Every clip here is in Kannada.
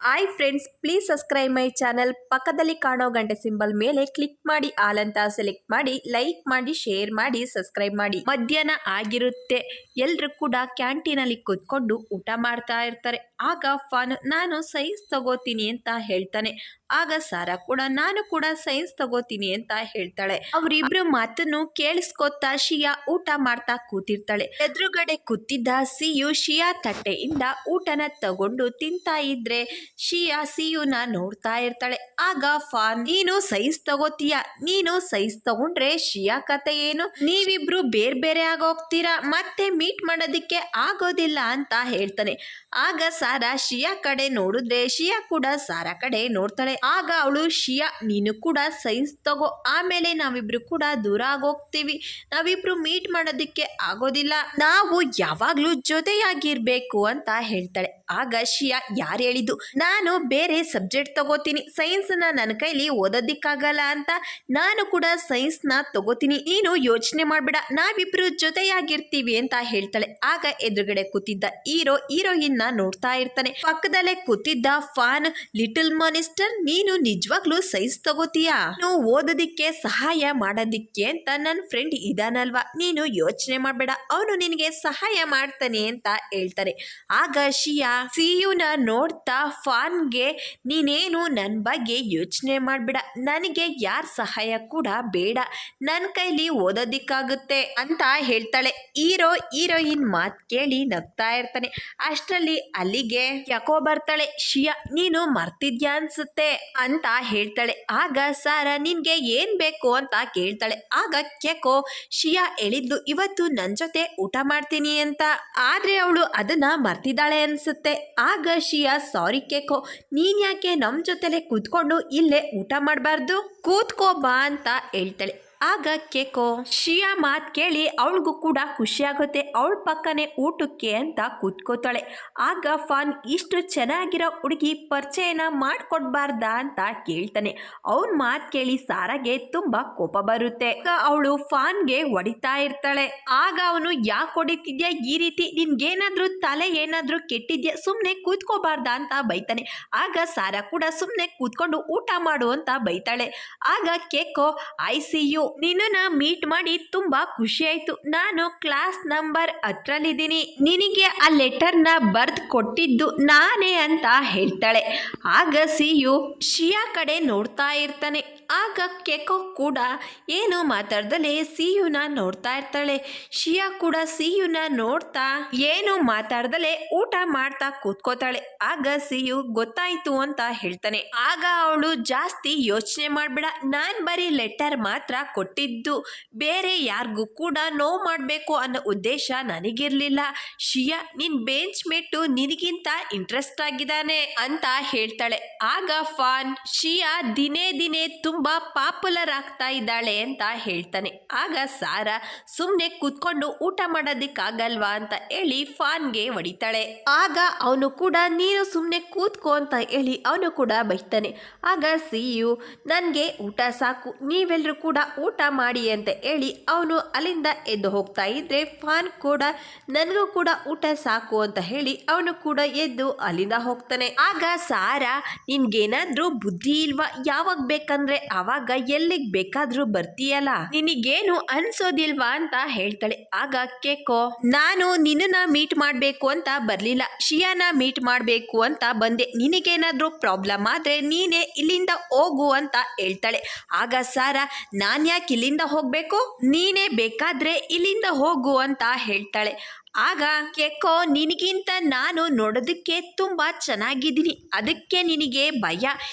Hi friends, please subscribe my channel. ಪಕ್ಕದಲ್ಲಿ ಕಾಣೋ ಗಂಟೆ ಸಿಂಬಲ್ ಮೇಲೆ ಕ್ಲಿಕ್ ಮಾಡಿ, ಆಲ್ ಅಂತ ಸೆಲೆಕ್ಟ್ ಮಾಡಿ, ಲೈಕ್ ಮಾಡಿ, ಶೇರ್ ಮಾಡಿ, ಸಬ್ಸ್ಕ್ರೈಬ್ ಮಾಡಿ. ಮಧ್ಯಾಹ್ನ ಆಗಿರುತ್ತೆ. ಎಲ್ಲರೂ ಕೂಡ ಕ್ಯಾಂಟೀನಲ್ಲಿ ಕೂತ್ಕೊಂಡು ಊಟ ಮಾಡ್ತಾ ಇರ್ತಾರೆ. ಆಗ ಫಾನ್ ನಾನು ಸೈನ್ಸ್ ತಗೋತೀನಿ ಅಂತ ಹೇಳ್ತಾನೆ. ಆಗ ಸಾರಾ ಕೂಡ ನಾನು ಕೂಡ ಸೈನ್ಸ್ ತಗೋತೀನಿ ಅಂತ ಹೇಳ್ತಾಳೆ. ಅವರಿಬ್ರು ಮಾತನ್ನು ಕೇಳಿಸ್ಕೊತಾ ಶಿಯಾ ಊಟ ಮಾಡ್ತಾ ಕೂತಿರ್ತಾಳೆ. ಎದುರುಗಡೆ ಕೂತಿದ್ದ ಶಿಯಾ ತಟ್ಟೆಯಿಂದ ಊಟನ ತಗೊಂಡು ತಿಂತಾ ಇದ್ರೆ ಸಿಯುನ ನೋಡ್ತಾ ಇರ್ತಾಳೆ. ಆಗ ಫಾನ್, ನೀನು ಸೈನ್ಸ್ ತಗೋತೀಯ, ನೀನು ಸೈನ್ಸ್ ತಗೊಂಡ್ರೆ ಶಿಯಾ ಕತೆ ಏನು? ನೀವಿಬ್ರು ಬೇರೆ ಬೇರೆ ಆಗೋಗ್ತೀರಾ, ಮತ್ತೆ ಮೀಟ್ ಮಾಡೋದಿಕ್ಕೆ ಆಗೋದಿಲ್ಲ ಅಂತ ಹೇಳ್ತಾನೆ. ಆಗ ಸಾರಾ ಶಿಯಾ ಕಡೆ ನೋಡಿದ್ರೆ ಶಿಯಾ ಕೂಡ ಸಾರಾ ಕಡೆ ನೋಡ್ತಾಳೆ. ಆಗ ಅವಳು, ಶಿಯಾ ನೀನು ಕೂಡ ಸೈನ್ಸ್ ತಗೋ, ಆಮೇಲೆ ನಾವಿಬ್ರು ಕೂಡ ದೂರ ಆಗೋಗ್ತೀವಿ, ನಾವಿಬ್ರು ಮೀಟ್ ಮಾಡೋದಿಕ್ಕೆ ಆಗೋದಿಲ್ಲ, ನಾವು ಯಾವಾಗ್ಲೂ ಜೊತೆಯಾಗಿರ್ಬೇಕು ಅಂತ ಹೇಳ್ತಾಳೆ. ಆಗ ಶಿಯಾ, ಯಾರು ಹೇಳಿದ್ದು ನಾನು ಬೇರೆ ಸಬ್ಜೆಕ್ಟ್ ತಗೋತೀನಿ, ಸೈನ್ಸ್ ನನ್ನ ಕೈಲಿ ಓದೋದಿಕ್ಕಾಗಲ್ಲ ಅಂತ, ನಾನು ಕೂಡ ಸೈನ್ಸ್ ನ ತಗೋತೀನಿ, ನೀನು ಯೋಚನೆ ಮಾಡ್ಬೇಡ, ನಾವಿಬ್ರು ಜೊತೆಯಾಗಿರ್ತೀವಿ ಅಂತ ಹೇಳ್ತಾಳೆ. ಆಗ ಎದುರುಗಡೆ ಕೂತಿದ್ದ ಹೀರೋಯಿನ್ ನೋಡ್ತಾ ಇರ್ತಾನೆ. ಪಕ್ಕದಲ್ಲೇ ಕೂತಿದ್ದ ಫಾನ್, ಲಿಟಲ್ ಮಾನಿಸ್ಟರ್ ನೀನು ನಿಜವಾಗ್ಲೂ ಸೈನ್ಸ್ ತಗೋತೀಯಾ? ನೀನು ಓದೋದಿಕ್ಕೆ ಸಹಾಯ ಮಾಡೋದಿಕ್ಕೆ ಅಂತ ನನ್ನ ಫ್ರೆಂಡ್ ಇದಾನಲ್ವಾ, ನೀನು ಯೋಚನೆ ಮಾಡ್ಬೇಡ, ಅವನು ನಿನಗೆ ಸಹಾಯ ಮಾಡ್ತಾನೆ ಅಂತ ಹೇಳ್ತಾರೆ. ಆಗ ಶಿಯಾ ಸಿಯುನ ನೋಡ್ತಾ ಫಾನ್ಗೆ, ನೀನೇನು ನನ್ನ ಬಗ್ಗೆ ಯೋಚನೆ ಮಾಡ್ಬೇಡ, ನನಗೆ ಯಾರ ಸಹಾಯ ಕೂಡ ಬೇಡ, ನನ್ನ ಕೈಲಿ ಓದೋದಿಕ್ಕಾಗುತ್ತೆ ಅಂತ ಹೇಳ್ತಾಳೆ. ಹೀರೋಯಿನ್ ಮಾತು ಕೇಳಿ ನಗ್ತಾ ಇರ್ತಾನೆ. ಅಷ್ಟರಲ್ಲಿ ಅಲ್ಲಿಗೆ ಯಾಕೋ ಬರ್ತಾಳೆ. ಶಿಯಾ ನೀನು ಮರ್ತಿದ್ಯಾ ಅನ್ಸುತ್ತೆ ಅಂತ ಹೇಳ್ತಾಳೆ. ಆಗ ಸಾರಾ, ನಿನ್ಗೆ ಏನ್ ಬೇಕು ಅಂತ ಕೇಳ್ತಾಳೆ. ಆಗ ಯಾಕೋ ಶಿಯಾ ಹೇಳಿದ್ಲು ಇವತ್ತು ನನ್ ಜೊತೆ ಊಟ ಮಾಡ್ತೀನಿ ಅಂತ, ಆದ್ರೆ ಅವಳು ಅದನ್ನ ಮರ್ತಿದ್ದಾಳೆ ಅನ್ಸುತ್ತೆ. ಆಗ ಶಿಯಾ, ಸಾರಿ ಕೇಕೋ, ನೀನ್ ಯಾಕೆ ನಮ್ ಜೊತೆಲೆ ಕೂತ್ಕೊಂಡು ಇಲ್ಲೇ ಊಟ ಮಾಡಬಾರ್ದು, ಕೂತ್ಕೋ ಬಾ ಅಂತ ಹೇಳ್ತಾಳೆ. ಆಗ ಕೇಕೋ ಶಿಯಾ ಮಾತು ಕೇಳಿ ಅವಳಿಗೂ ಕೂಡ ಖುಷಿ ಆಗುತ್ತೆ. ಅವಳ ಪಕ್ಕನೆ ಊಟಕ್ಕೆ ಅಂತ ಕೂತ್ಕೋತಾಳೆ. ಆಗ ಫಾನ್, ಇಷ್ಟು ಚೆನ್ನಾಗಿರೋ ಹುಡುಗಿ ಪರಿಚಯನ ಮಾಡ್ಕೊಡ್ಬಾರ್ದ ಅಂತ ಕೇಳ್ತಾನೆ. ಅವನ್ ಮಾತು ಕೇಳಿ ಸಾರಾಗೆ ತುಂಬಾ ಕೋಪ ಬರುತ್ತೆ. ಅವಳು ಫಾನ್ಗೆ ಹೊಡಿತಾ ಇರ್ತಾಳೆ. ಆಗ ಅವನು, ಯಾಕೆ ಹೊಡಿತಿದ್ಯಾ ಈ ರೀತಿ, ನಿನ್ಗೇನಾದ್ರೂ ತಲೆ ಏನಾದ್ರೂ ಕೆಟ್ಟಿದ್ಯಾ, ಸುಮ್ನೆ ಕೂತ್ಕೋಬಾರ್ದ ಅಂತ ಬೈತಾನೆ. ಆಗ ಸಾರಾ ಕೂಡ ಸುಮ್ನೆ ಕೂತ್ಕೊಂಡು ಊಟ ಮಾಡು ಅಂತ ಬೈತಾಳೆ. ಆಗ ಕೇಕೋ, ಐ ಸಿ ಯು, ನಿನ್ನನ್ನ ಮೀಟ್ ಮಾಡಿ ತುಂಬಾ ಖುಷಿ ಆಯ್ತು, ನಾನು ಕ್ಲಾಸ್ ನಂಬರ್ 10 ನಿನಗೆ ಆ ಲೆಟರ್ನ ಬರ್ದ್ ಕೊಟ್ಟಿದ್ದು ನಾನೇ ಅಂತ ಹೇಳ್ತಾಳೆ. ಆಗ ಸಿಯು ಶಿಯಾ ಕಡೆ ನೋಡ್ತಾ ಇರ್ತಾನೆ. ಆಗ ಕೆಕೋ ಕೂಡ ಏನು ಮಾತಾಡ್ದಲೆ ಸಿಯುನ ನೋಡ್ತಾ ಇರ್ತಾಳೆ. ಶಿಯಾ ಕೂಡ ಸಿಯುನ ನೋಡ್ತಾ ಏನು ಮಾತಾಡ್ದಲೆ ಊಟ ಮಾಡ್ತಾ ಕೂತ್ಕೋತಾಳೆ. ಆಗ ಸಿಯು ಗೊತ್ತಾಯ್ತು ಅಂತ ಹೇಳ್ತಾನೆ. ಆಗ ಅವಳು, ಜಾಸ್ತಿ ಯೋಚನೆ ಮಾಡ್ಬೇಡ, ನಾನ್ ಬರೀ ಲೆಟರ್ ಮಾತ್ರ ಕೊಟ್ಟಿದ್ದು, ಬೇರೆ ಯಾರಿಗೂ ಕೂಡ ನೋವು ಮಾಡಬೇಕು ಅನ್ನೋ ಉದ್ದೇಶ ನನಗಿರ್ಲಿಲ್ಲ. ಶಿಯಾ ನಿನ್ ಬೆಂಚ್ ಮೇಟು ನಿನಗಿಂತ ಇಂಟ್ರೆಸ್ಟ್ ಆಗಿದ್ದಾನೆ ಅಂತ ಹೇಳ್ತಾಳೆ. ಆಗ ಫಾನ್, ಶಿಯಾ ದಿನೇ ದಿನೇ ತುಂಬಾ ಪಾಪ್ಯುಲರ್ ಆಗ್ತಾ ಇದ್ದಾಳೆ ಅಂತ ಹೇಳ್ತಾನೆ. ಆಗ ಸಾರಾ, ಸುಮ್ನೆ ಕೂತ್ಕೊಂಡು ಊಟ ಮಾಡೋದಿಕ್ಕಾಗಲ್ವಾ ಅಂತ ಹೇಳಿ ಫಾನ್ಗೆ ಹೊಡಿತಾಳೆ. ಆಗ ಅವನು ಕೂಡ, ನೀನು ಸುಮ್ನೆ ಕೂತ್ಕೋ ಅಂತ ಹೇಳಿ ಅವನು ಕೂಡ ಬೈತಾನೆ. ಆಗ ಸಿಯು, ನನ್ಗೆ ಊಟ ಸಾಕು, ನೀವೆಲ್ಲರೂ ಕೂಡ ಊಟ ಮಾಡಿ ಅಂತ ಹೇಳಿ ಅವನು ಅಲ್ಲಿಂದ ಎದ್ದು ಹೋಗ್ತಾ ಇದ್ರೆ ಫಾನ್ ಕೂಡ, ನನಗೂ ಕೂಡ ಊಟ ಸಾಕು ಅಂತ ಹೇಳಿ ಅವನು ಕೂಡ ಎದ್ದು ಅಲ್ಲಿಂದ ಹೋಗ್ತಾನೆ. ಆಗ ಸಾರಾ, ನಿನ್ಗೇನಾದ್ರೂ ಬುದ್ಧಿ ಇಲ್ವಾ, ಯಾವಾಗ ಬೇಕಂದ್ರೆ ಅವಾಗ ಎಲ್ಲಿಗ್ ಬೇಕಾದ್ರೂ ಬರ್ತೀಯಲ್ಲ, ನಿನಗೇನು ಅನ್ಸೋದಿಲ್ವಾ ಅಂತ ಹೇಳ್ತಾಳೆ. ಆಗ ಕೇಕೋ, ನಾನು ನಿನ್ನನ್ನ ಮೀಟ್ ಮಾಡ್ಬೇಕು ಅಂತ ಬರ್ಲಿಲ್ಲ, ಶಿಯಾನ ಮೀಟ್ ಮಾಡ್ಬೇಕು ಅಂತ ಬಂದೆ, ನಿನಗೇನಾದ್ರೂ ಪ್ರಾಬ್ಲಮ್ ಆದ್ರೆ ನೀನೇ ಇಲ್ಲಿಂದ ಹೋಗು ಅಂತ ಹೇಳ್ತಾಳೆ. ಆಗ ಸಾರಾ, ನಾನ್ ಯಾಕೆ ಇಲ್ಲಿಂದ ಹೋಗ್ಬೇಕು, ನೀನೇ ಬೇಕಾದ್ರೆ ಇಲ್ಲಿಂದ ಹೋಗು ಅಂತ ಹೇಳ್ತಾಳೆ. ಆಗ ಕೆಕೋ, ನಿನಗಿಂತ ನಾನು ನೋಡೋದಕ್ಕೆ ತುಂಬಾ ಚೆನ್ನಾಗಿದ್ದೀನಿ, ಅದಕ್ಕೆ ನಿನಗೆ ಭಯ,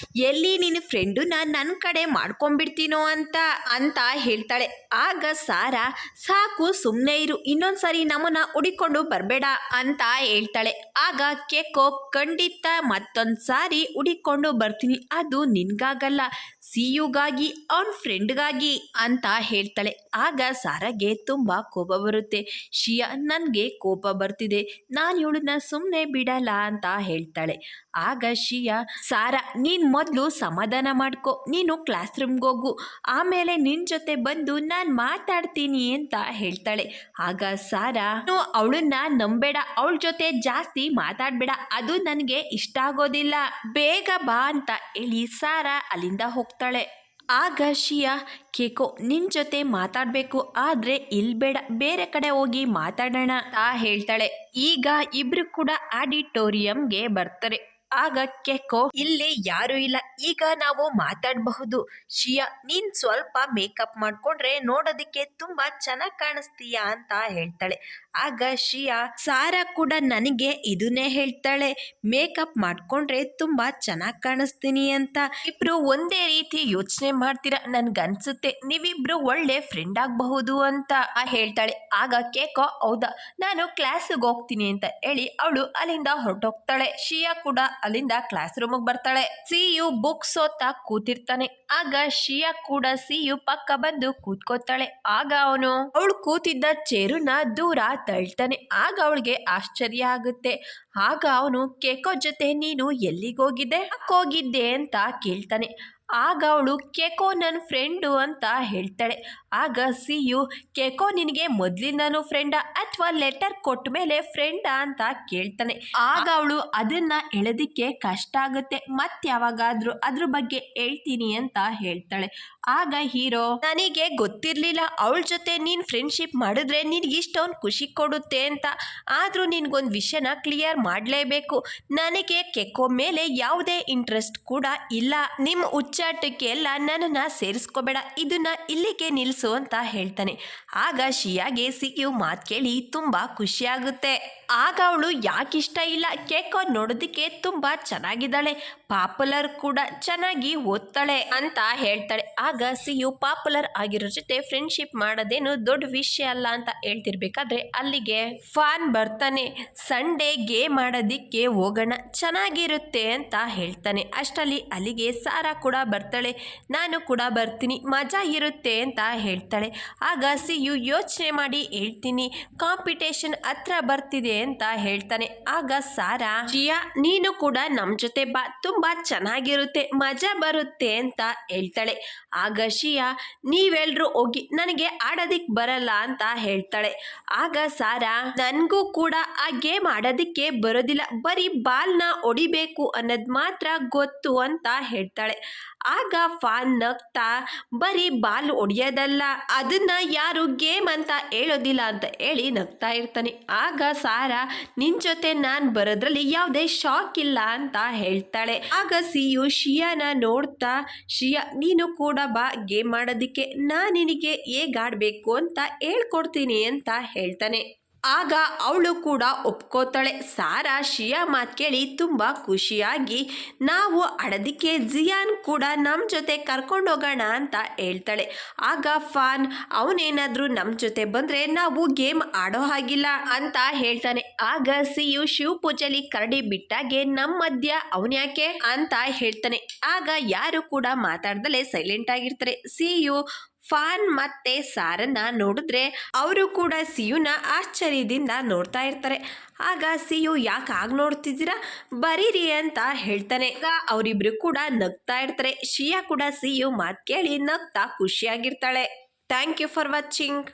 ಎಲ್ಲಿ ನಿನ್ನ ಫ್ರೆಂಡುನ ನನ್ನ ಕಡೆ ಮಾಡ್ಕೊಂಡ್ಬಿಡ್ತೀನೋ ಅಂತ ಹೇಳ್ತಾಳೆ. ಆಗ ಸಾರಾ, ಸಾಕು ಸುಮ್ಮನೆ ಇರು, ಇನ್ನೊಂದ್ಸರಿ ನಮ್ಮನ್ನ ಹುಡಿಕೊಂಡು ಬರಬೇಡ ಅಂತ ಹೇಳ್ತಾಳೆ. ಆಗ ಕೆಕೋ, ಖಂಡಿತ ಮತ್ತೊಂದ್ಸಾರಿ ಹುಡಿಕೊಂಡು ಬರ್ತೀನಿ, ಅದು ನಿನ್ಗಾಗಲ್ಲ, ಸಿಯುಗಾಗಿ ಅವನ ಫ್ರೆಂಡ್ಗಾಗಿ ಅಂತ ಹೇಳ್ತಾಳೆ. ಆಗ ಸಾರಾಗೆ ತುಂಬಾ ಕೋಪ ಬರುತ್ತೆ. ಶಿಯಾ, ನನ್ಗೆ ಕೋಪ ಬರ್ತಿದೆ, ನಾನು ಇವಳನ್ನ ಸುಮ್ಮನೆ ಬಿಡಲ್ಲ ಅಂತ ಹೇಳ್ತಾಳೆ. ಆಗ ಶಿಯಾ, ಸಾರಾ ನೀನ್ ಮೊದಲು ಸಮಾಧಾನ ಮಾಡ್ಕೊ, ನೀನು ಕ್ಲಾಸ್ ರೂಮ್ಗೆ ಹೋಗು, ಆಮೇಲೆ ನಿನ್ ಜೊತೆ ಬಂದು ನಾನು ಮಾತಾಡ್ತೀನಿ ಅಂತ ಹೇಳ್ತಾಳೆ. ಆಗ ಸಾರಾ, ಅವಳನ್ನ ನಂಬೇಡ, ಅವಳ ಜೊತೆ ಜಾಸ್ತಿ ಮಾತಾಡ್ಬೇಡ, ಅದು ನನಗೆ ಇಷ್ಟ ಆಗೋದಿಲ್ಲ, ಬೇಗ ಬಾ ಅಂತ ಹೇಳಿ ಸಾರಾ ಅಲ್ಲಿಂದ ಹೋಗ್ತಾಳೆ. ಆಗ ಶಿಯಾ, ಕೇಕೋ ನಿನ್ ಜೊತೆ ಮಾತಾಡಬೇಕು, ಆದ್ರೆ ಇಲ್ಲಿ ಬೇಡ, ಬೇರೆ ಕಡೆ ಹೋಗಿ ಮಾತಾಡೋಣ ಅಂತ ಹೇಳ್ತಾಳೆ. ಈಗ ಇಬ್ರು ಕೂಡ ಆಡಿಟೋರಿಯಂಗೆ ಬರ್ತಾರೆ. ಆಗ ಕೇಕೋ, ಇಲ್ಲಿ ಯಾರು ಇಲ್ಲ, ಈಗ ನಾವು ಮಾತಾಡಬಹುದು. ಶಿಯಾ, ನೀನ್ ಸ್ವಲ್ಪ ಮೇಕಪ್ ಮಾಡ್ಕೊಂಡ್ರೆ ನೋಡೋದಕ್ಕೆ ತುಂಬಾ ಚೆನ್ನಾಗಿ ಕಾಣಿಸ್ತೀಯಾ ಅಂತ ಹೇಳ್ತಾಳೆ. ಆಗ ಶಿಯಾ, ಸಾರಾ ಕೂಡ ನನಗೆ ಇದನ್ನೇ ಹೇಳ್ತಾಳೆ, ಮೇಕಪ್ ಮಾಡ್ಕೊಂಡ್ರೆ ತುಂಬಾ ಚೆನ್ನಾಗಿ ಕಾಣಿಸ್ತೀನಿ ಅಂತ. ಇಬ್ರು ಒಂದೇ ರೀತಿ ಯೋಚನೆ ಮಾಡ್ತೀರಾ, ನನ್ಗನ್ಸುತ್ತೆ ನೀವಿಬ್ರು ಒಳ್ಳೆ ಫ್ರೆಂಡ್ ಆಗಬಹುದು ಅಂತ ಹೇಳ್ತಾಳೆ. ಆಗ ಕೇಕೋ, ಹೌದಾ, ನಾನು ಕ್ಲಾಸ್ಗೆ ಹೋಗ್ತೀನಿ ಅಂತ ಹೇಳಿ ಅವಳು ಅಲ್ಲಿಂದ ಹೊರಟೋಗ್ತಾಳೆ. ಶಿಯಾ ಕೂಡ ಅಲ್ಲಿಂದ ಕ್ಲಾಸ್ ರೂಮಿಗೆ ಬರ್ತಾಳೆ. ಸಿಯು ಬುಕ್ಸ್ ಓದ್ತಾ ಕೂತಿರ್ತಾನೆ. ಆಗ ಶಿಯಾ ಕೂಡ ಸಿಯು ಪಕ್ಕ ಬಂದು ಕೂತ್ಕೋತಾಳೆ. ಆಗ ಅವಳು ಕೂತಿದ್ದ ಚೇರುನ ದೂರ ತಳ್ತಾನೆ. ಆಗ ಅವಳಿಗೆ ಆಶ್ಚರ್ಯ ಆಗುತ್ತೆ. ಆಗ ಅವನು, ಕೇಕೋ ಜೊತೆ ನೀನು ಎಲ್ಲಿಗೋಗಿದ್ದೆ, ಹೋಗಿದ್ದೆ ಅಂತ ಕೇಳ್ತಾನೆ. ಆಗ ಅವಳು, ಕೇಕೋ ನನ್ನ ಫ್ರೆಂಡು ಅಂತ ಹೇಳ್ತಾಳೆ. ಆಗ ಸಿಯು, ಕೇಕೋ ನಿನಗೆ ಮೊದ್ಲಿಂದಾನು ಫ್ರೆಂಡಾ ಅಥವಾ ಲೆಟರ್ ಕೊಟ್ಟ ಮೇಲೆ ಫ್ರೆಂಡಾ ಅಂತ ಕೇಳ್ತಾನೆ. ಆಗ ಅವಳು, ಅದನ್ನ ಹೇಳೋದಿಕ್ಕೆ ಕಷ್ಟ ಆಗುತ್ತೆ, ಯಾವಾಗಾದ್ರೂ ಅದ್ರ ಬಗ್ಗೆ ಹೇಳ್ತೀನಿ ಅಂತ ಹೇಳ್ತಾಳೆ. ಆಗ ಹೀರೋ, ನನಗೆ ಗೊತ್ತಿರ್ಲಿಲ್ಲ ಅವಳ ಜೊತೆ ನೀನ್ ಫ್ರೆಂಡ್ಶಿಪ್ ಮಾಡಿದ್ರೆ ನಿನ್ಗೆ ಇಷ್ಟೊಂದು ಖುಷಿ ಕೊಡುತ್ತೆ ಅಂತ, ಆದ್ರೂ ನಿನ್ಗೊಂದು ವಿಷಯನ ಕ್ಲಿಯರ್ ಮಾಡಲೇಬೇಕು, ನನಗೆ ಕೇಕೋ ಮೇಲೆ ಯಾವುದೇ ಇಂಟ್ರೆಸ್ಟ್ ಕೂಡ ಇಲ್ಲ, ನಿಮ್ಮ ಉಚ್ಚಾಟಕ್ಕೆ ಎಲ್ಲ ನನ್ನನ್ನು ಸೇರಿಸ್ಕೋಬೇಡ, ಇದನ್ನ ಇಲ್ಲಿಗೆ ನಿಲ್ಲಿಸು ಅಂತ ಹೇಳ್ತಾನೆ. ಆಗ ಶಿಯಾಗೆ ಸಿಯು ಮಾತು ಕೇಳಿ ತುಂಬಾ ಖುಷಿ ಆಗುತ್ತೆ. ಆಗ ಅವಳು, ಯಾಕಿಷ್ಟ ಇಲ್ಲ, ಕೇಕೋ ನೋಡೋದಕ್ಕೆ ತುಂಬಾ ಚೆನ್ನಾಗಿದ್ದಾಳೆ, ಪಾಪ್ಯುಲರ್ ಕೂಡ, ಚೆನ್ನಾಗಿ ಓದ್ತಾಳೆ ಅಂತ ಹೇಳ್ತಾಳೆ. ಆಗ ಸಿಯು ಪಾಪ್ಯುಲರ್ ಆಗಿರೋ ಜೊತೆ ಫ್ರೆಂಡ್ಶಿಪ್ ಮಾಡೋದೇನು ದೊಡ್ಡ ವಿಷಯ ಅಲ್ಲ ಅಂತ ಹೇಳ್ತಿರ್ಬೇಕಾದ್ರೆ ಅಲ್ಲಿಗೆ ಫಾನ್ ಬರ್ತಾನೆ. ಸಂಡೇ ಗೇಮ್ ಆಡೋದಿಕ್ಕೆ ಹೋಗೋಣ, ಚೆನ್ನಾಗಿರುತ್ತೆ ಅಂತ ಹೇಳ್ತಾನೆ. ಅಷ್ಟರಲ್ಲಿ ಅಲ್ಲಿಗೆ ಸಾರಾ ಕೂಡ ಬರ್ತಾಳೆ. ನಾನು ಕೂಡ ಬರ್ತೀನಿ, ಮಜಾ ಇರುತ್ತೆ ಅಂತ ಹೇಳ್ತಾಳೆ. ಆಗ ಸಿಯು ಯೋಚನೆ ಮಾಡಿ ಹೇಳ್ತೀನಿ, ಕಾಂಪಿಟೇಷನ್ ಹತ್ರ ಬರ್ತಿದೆ ಅಂತ ಹೇಳ್ತಾನೆ. ಆಗ ಸಾರಾ, ಶಿಯಾ ನೀನು ಕೂಡ ನಮ್ ಜೊತೆ ಬಾ, ತುಂಬಾ ಚೆನ್ನಾಗಿರುತ್ತೆ, ಮಜಾ ಬರುತ್ತೆ ಅಂತ ಹೇಳ್ತಾಳೆ. ಆಗ ಶಿಯಾ, ನೀವೆಲ್ರೂ ಹೋಗಿ, ನನಗೆ ಆಡೋದಿಕ್ ಬರಲ್ಲ ಅಂತ ಹೇಳ್ತಾಳೆ. ಆಗ ಸಾರಾ, ನನ್ಗೂ ಕೂಡ ಆ ಗೇಮ್ ಆಡೋದಿಕ್ಕೆ ಬರೋದಿಲ್ಲ, ಬರೀ ಬಾಲ್ನ ಹೊಡಿಬೇಕು ಅನ್ನೋದು ಮಾತ್ರ ಗೊತ್ತು ಅಂತ ಹೇಳ್ತಾಳೆ. ಆಗ ಫಾನ್ ನಗ್ತಾ, ಬರೀ ಬಾಲ್ ಹೊಡಿಯೋದಲ್ಲ, ಅದನ್ನ ಯಾರು ಗೇಮ್ ಅಂತ ಹೇಳೋದಿಲ್ಲ ಅಂತ ಹೇಳಿ ನಗ್ತಾ ಇರ್ತಾನೆ. ಆಗ ಸಾರಾ, ನಿನ್ ಜೊತೆ ನಾನ್ ಬರೋದ್ರಲ್ಲಿ ಯಾವುದೇ ಶಾಕ್ ಇಲ್ಲ ಅಂತ ಹೇಳ್ತಾಳೆ. ಆಗ ಸಿಯು ಶಿಯಾನ ನೋಡ್ತಾ, ಶಿಯಾ ನೀನು ಕೂಡ ಬಾ ಗೇಮ್ ಮಾಡೋದಿಕ್ಕೆ, ನಾನು ನಿನಗೆ ಹೇಗೆ ಆಡಬೇಕು ಅಂತ ಹೇಳ್ಕೊಡ್ತೀನಿ ಅಂತ ಹೇಳ್ತಾನೆ. ಆಗ ಅವಳು ಕೂಡ ಒಪ್ಕೋತಾಳೆ. ಸಾರಾ ಶಿಯಾ ಮಾತು ಕೇಳಿ ತುಂಬ ಖುಷಿಯಾಗಿ, ನಾವು ಆಡೋದಕ್ಕೆ ಜಿಯಾನ್ ಕೂಡ ನಮ್ಮ ಜೊತೆ ಕರ್ಕೊಂಡು ಹೋಗೋಣ ಅಂತ ಹೇಳ್ತಾಳೆ. ಆಗ ಫಾನ್, ಅವನೇನಾದರೂ ನಮ್ಮ ಜೊತೆ ಬಂದರೆ ನಾವು ಗೇಮ್ ಆಡೋ ಹಾಗಿಲ್ಲ ಅಂತ ಹೇಳ್ತಾನೆ. ಆಗ ಸಿಯು ಶಿವ ಪೂಜೆಲಿ ಕರಡಿ ಬಿಟ್ಟಾಗೆ ನಮ್ಮ ಮಧ್ಯ ಅವನ್ಯಾಕೆ ಅಂತ ಹೇಳ್ತಾನೆ. ಆಗ ಯಾರು ಕೂಡ ಮಾತಾಡ್ದಲೆ ಸೈಲೆಂಟ್ ಆಗಿರ್ತಾರೆ. ಸಿಯು ಫಾನ್ ಮತ್ತೆ ಸಾರನ್ನ ನೋಡಿದ್ರೆ ಅವರು ಕೂಡ ಸಿಯುನ ಆಶ್ಚರ್ಯದಿಂದ ನೋಡ್ತಾ ಇರ್ತಾರೆ. ಆಗ ಸಿಯು, ಯಾಕೆ ಆಗ ನೋಡ್ತಿದ್ದೀರಾ, ಬರೀರಿ ಅಂತ ಹೇಳ್ತಾನೆ. ಆಗ ಅವರಿಬ್ರು ಕೂಡ ನಗ್ತಾ ಇರ್ತಾರೆ. ಶಿಯಾ ಕೂಡ ಸಿಯು ಮಾತು ಕೇಳಿ ನಗ್ತಾ ಖುಷಿಯಾಗಿರ್ತಾಳೆ. Thank you for watching.